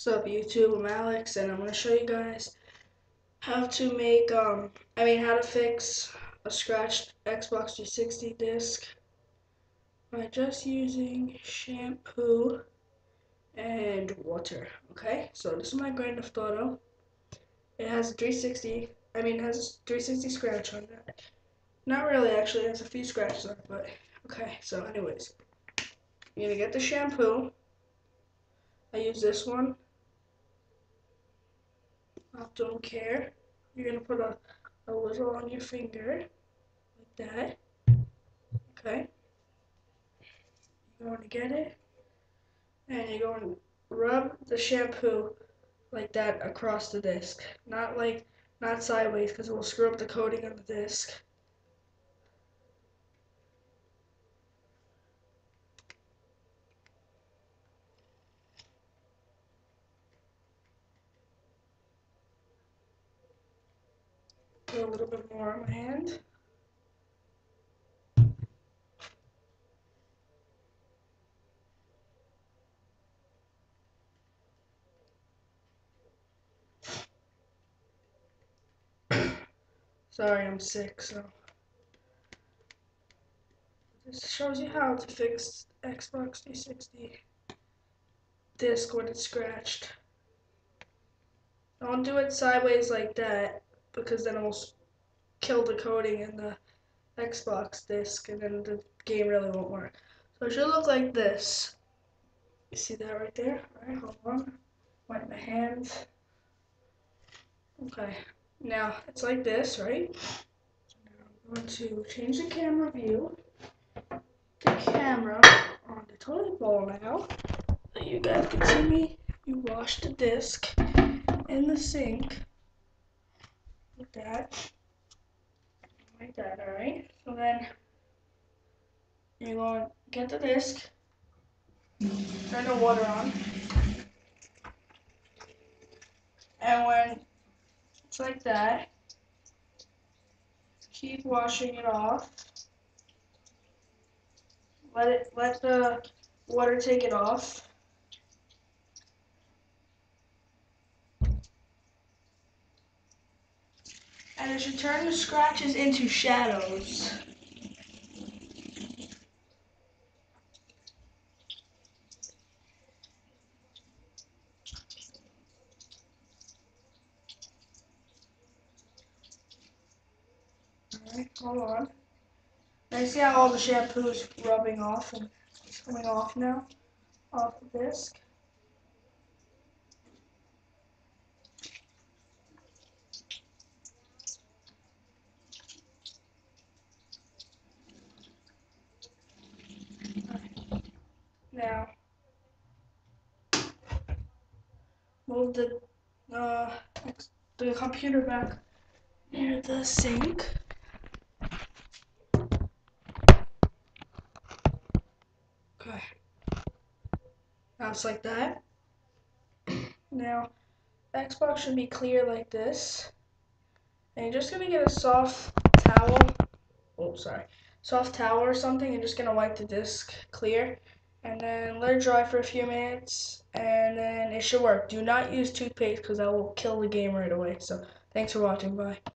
What's up YouTube, I'm Alex and I'm going to show you guys how to make, how to fix a scratched Xbox 360 disc by just using shampoo and water. Okay, so this is my Grand Theft Auto. It has a 360, it has a 360 scratch on it. Not really actually, it has a few scratches on it, but okay, so anyways. You're going to get the shampoo. I use this one. I don't care. You're going to put a little on your finger, like that. Okay. You're going to get it, and you're going to rub the shampoo like that across the disc. Not sideways, because it will screw up the coating on the disc. Put a little bit more on my hand. Sorry, I'm sick, so this shows you how to fix Xbox 360 disc when it's scratched. Don't do it sideways like that, because then it will kill the coating in the Xbox disc, and then the game really won't work. So it should look like this. You see that right there? Alright, hold on. Wipe my hands. Okay, now it's like this, right? So now I'm going to change the camera view. The camera on the toilet bowl now, so you guys can see me. You wash the disc in the sink. Like that. Like that, alright? So then you're going to get the disc, turn the water on, and when it's like that, keep washing it off. Let the water take it off. And it should turn the scratches into shadows. Alright, hold on. Now you see how all the shampoo is rubbing off and it's coming off now, off the disc. Now, move the computer back near the sink. Okay. Now it's like that. Now, the Xbox should be clear like this. And you're just gonna get a soft towel. Oh, sorry. Soft towel or something. You're just gonna wipe the disc clear. And then let it dry for a few minutes. And then it should work. Do not use toothpaste because that will kill the game right away. So, thanks for watching. Bye.